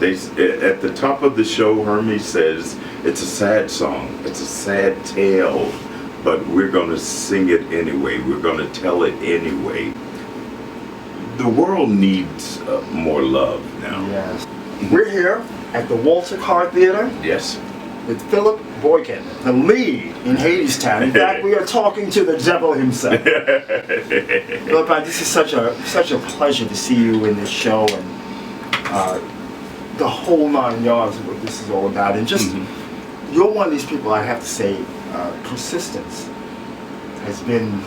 At the top of the show, Hermes says it's a sad song, it's a sad tale, but we're going to sing it anyway. We're going to tell it anyway. The world needs more love now. Yes. We're here at the Walter Carr Theater. Yes. With Phillip Boykin, the lead in Hadestown. In fact, we are talking to the devil himself. Phillip, this is such a pleasure to see you in this show, and the whole 9 yards of what this is all about. And just, you're one of these people, I have to say, persistence has been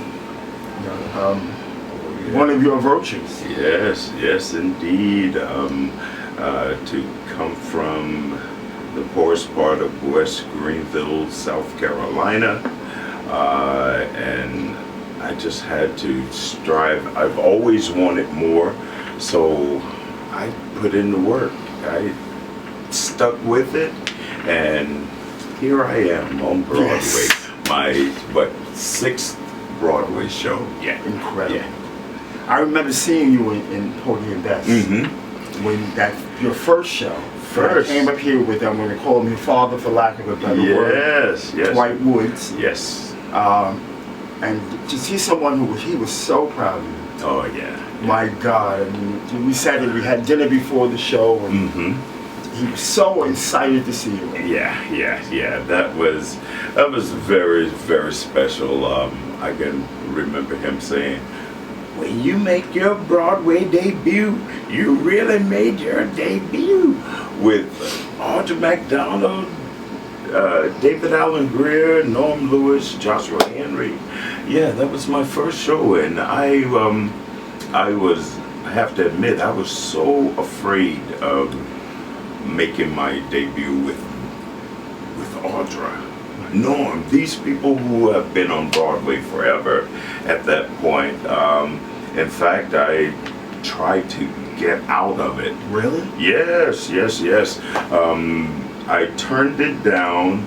one of your virtues. Yes, yes, indeed. To come from the poorest part of West Greenville, South Carolina, and I just had to strive. I've always wanted more, so I put in the work. I stuck with it, and here I am on Broadway. Yes. My, 6th Broadway show. Yeah. Incredible. Yeah. I remember seeing you in Porgy and Bess. When your first show. I came up here with, I'm going to call him your father for lack of a better word. Yes, yes. Dwight Woods. Yes. And to see someone he was so proud of you. Oh, yeah. My God. I mean, we sat here, we had dinner before the show, and he was so excited to see you. Yeah. That was very, very special. I can remember him saying, when you make your Broadway debut, you really made your debut with Audra McDonald, David Allen Greer, Norm Lewis, Joshua Henry. Yeah, that was my first show, and I have to admit, I was so afraid of making my debut with Audra. Norm, these people who have been on Broadway forever at that point. In fact, I tried to get out of it. Really? Yes. I turned it down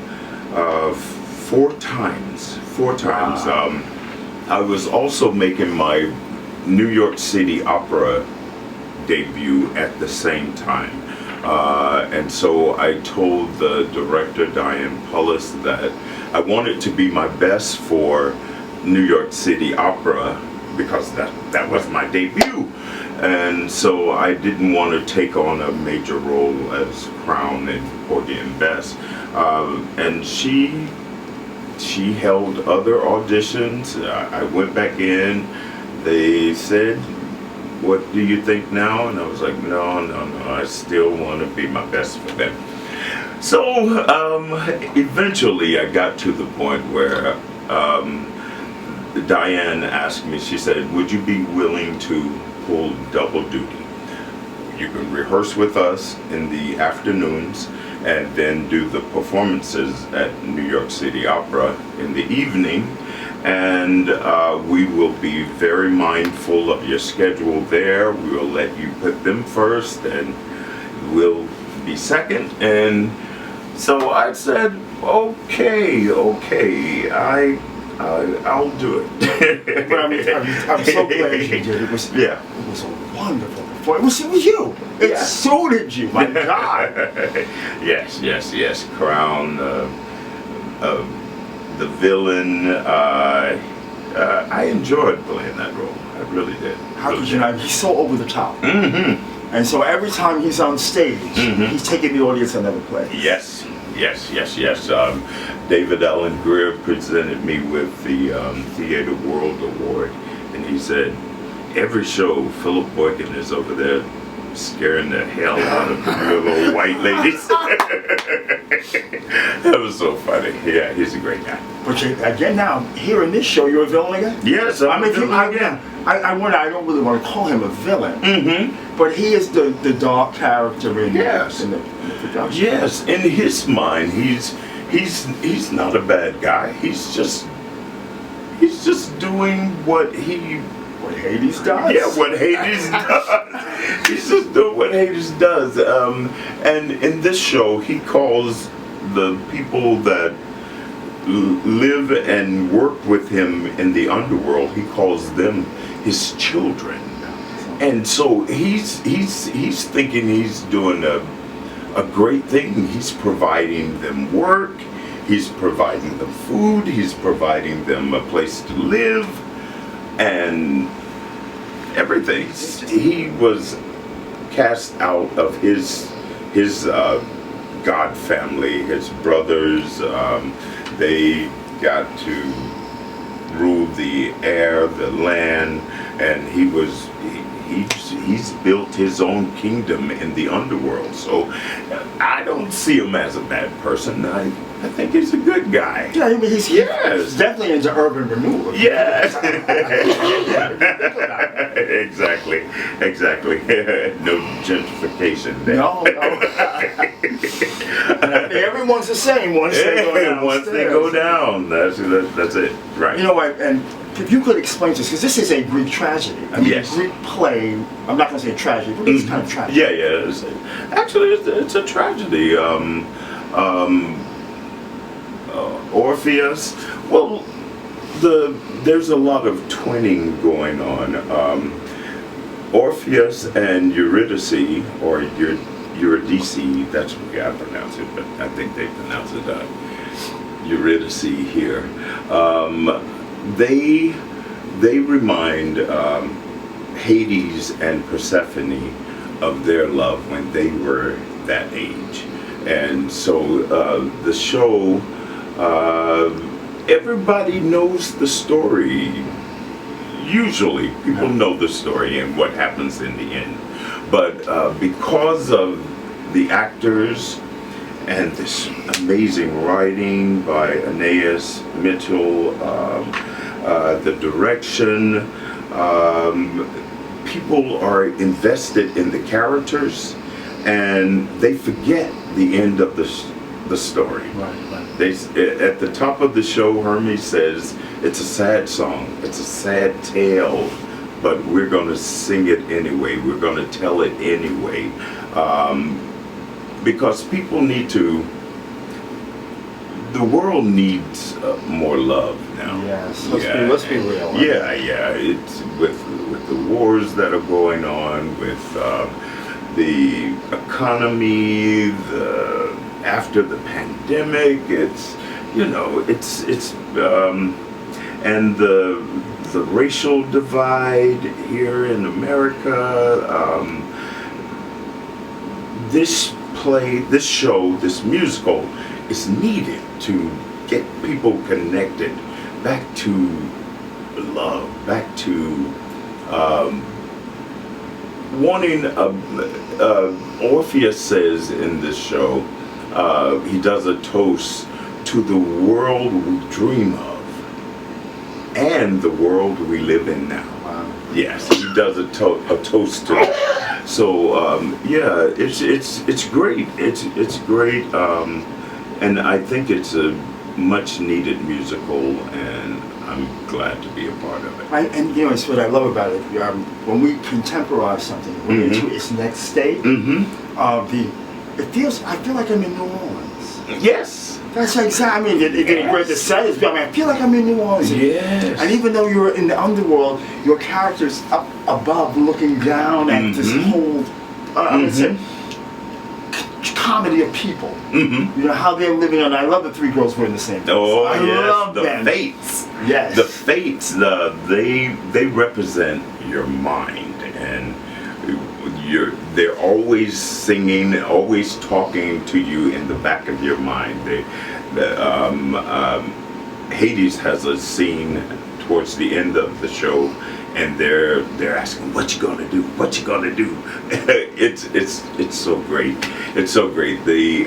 4 times. Wow. I was also making my New York City Opera debut at the same time. And so I told the director, Diane Pullis, that I wanted to be my best for New York City Opera because that was my debut. And so I didn't want to take on a major role as Crown and Porgy and Bess. And she held other auditions. I went back in. They said, what do you think now? And I was like, no, I still want to be my best for them. So eventually I got to the point where Diane asked me, she said, would you be willing to pull double duty? You can rehearse with us in the afternoons and then do the performances at New York City Opera in the evening. And we will be very mindful of your schedule there. We will let you put them first and we'll be second. And so I said, okay, I'll do it. But I'm so glad you did. It was a wonderful performance. It was you. It suited you, my God. Yes. Crown, the villain. I enjoyed playing that role. I really did. How could you not? He's so over the top. And so every time he's on stage, he's taking the audience another place. Yes. David Allen Greer presented me with the Theater World Award, and he said, every show, Phillip Boykin is over there scaring the hell out of the little white ladies. That was so funny. Yeah, he's a great guy. But again, now here in this show, you're a villain again. Yes, I'm a villain again. I don't really want to call him a villain, but he is the dark character in the production. Yes, in his mind, he's not a bad guy. He's just doing what Hades does? Yeah, what Hades does. He's just doing what Hades does. And in this show, he calls the people that live and work with him in the underworld, he calls them his children. And so he's thinking he's doing a a great thing. He's providing them work. He's providing them food. He's providing them a place to live, and everything. He was cast out of his God family. His brothers, they got to rule the air, the land, and he's built his own kingdom in the underworld. So I don't see him as a bad person. I think he's a good guy. Yeah, I mean, he's definitely into urban renewal. Yes. Exactly. No gentrification there. No. And I think everyone's the same once they go down. Once they go down, that's it. Right. You know what? And if you could explain to us, because this is a Greek tragedy. I mean, Yes. a Greek play. I'm not going to say tragedy, but it's kind of tragic. Yeah. Actually, it's a tragedy. Orpheus. Well, there's a lot of twinning going on. Orpheus and Eurydice, or Eurydice, that's the way I pronounce it, but I think they pronounce it Eurydice here. They remind Hades and Persephone of their love when they were that age. And so the show, everybody knows the story. Usually people know the story and what happens in the end. But because of the actors and this amazing writing by Anais Mitchell, the direction, people are invested in the characters, and they forget the end of the story. Right. They, at the top of the show, Hermes says, it's a sad song, it's a sad tale, but we're going to sing it anyway, we're going to tell it anyway, because people need to, the world needs more love now. Yes, let's be real. Yeah, it's with the wars that are going on, with the economy, after the pandemic, and the racial divide here in America. This show, this musical is needed to get people connected back to love, back to wanting Orpheus says in this show, he does a toast to the world we dream of and the world we live in now. Wow. Yes, he does a toast to it. So it's great. It's great, and I think it's a much needed musical, and I'm glad to be a part of it. And it's what I love about it. When we contemporize something, when into its next state, I feel like I'm in New Orleans. Yes. That's exactly. I mean, it didn't break the set. I mean, I feel like I'm in New Orleans. Yes. And even though you're in the underworld, your character's up above, looking down at this whole, I would say, comedy of people. You know how they're living on. I love the three girls who are in the same place. Oh, I love the them. fates. Yes. The fates. They represent your mind, and they're always singing, always talking to you in the back of your mind. Hades has a scene towards the end of the show, and they're asking, "What you gonna do? What you gonna do?" It's so great. It's so great. They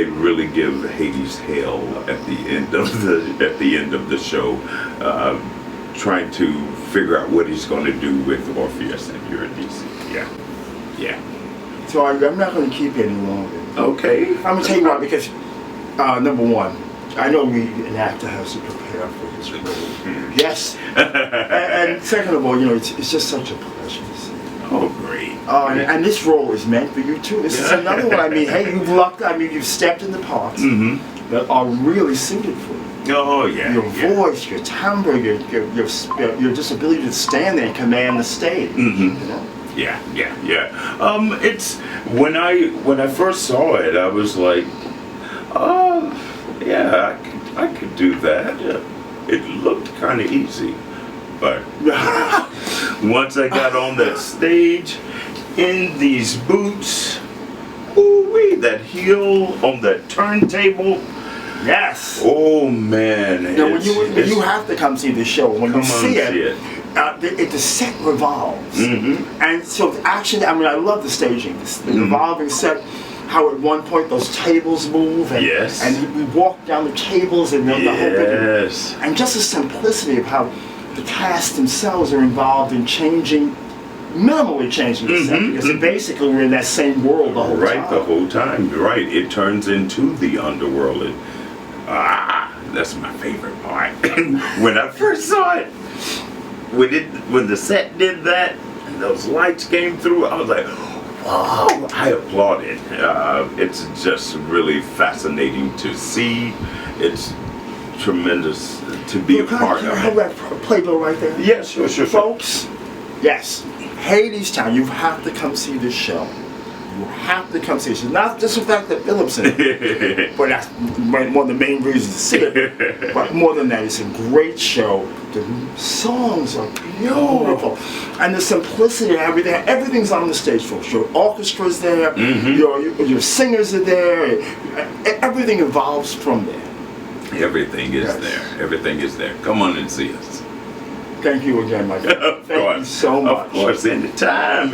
really give Hades hell at the end of the show, trying to figure out what he's going to do with Orpheus and Eurydice. Yeah. So I'm not going to keep it any longer. Okay. I'm going to tell you why, because number one, I know an actor has to prepare for his role. Yes. and second of all, it's just such a pleasure to see. Oh, great. And this role is meant for you too. This is another one. I mean, hey, you've stepped in the parts that are really suited for you. Oh, yeah. Your voice, your timbre, your just ability to stand there and command the stage. Yeah. It's when I first saw it, I was like, oh, yeah, I could do that. It looked kind of easy, but once I got on that stage in these boots, ooh-wee, that heel on that turntable. Yes. Oh man! Now, you have to come see the show. When you see it, the set revolves, and so actually, I mean, I love the staging, the revolving set. How at one point those tables move, and we walk down the tables, and the whole thing, and just the simplicity of how the cast themselves are involved in minimally changing the set, because basically we're in that same world the whole time. Right, the whole time. Right, it turns into the underworld. And, that's my favorite part. When I first saw it, when the set did that, and those lights came through, I was like, wow, I applauded. It's just really fascinating to see. It's tremendous to be a part of it. Hold that playbill right there. Yeah, sure. Folks, yes, Hadestown, you have to come see this show. You have to come see it. It's not just the fact that Phillip's in it, but that's one of the main reasons to see it. But more than that, it's a great show. The songs are beautiful, and the simplicity and everything's on the stage, folks. Your orchestra's there, your singers are there. Everything evolves from there. Everything is there. Everything is there. Come on and see us. Thank you again, my friend. Thank you so much. Of course, anytime.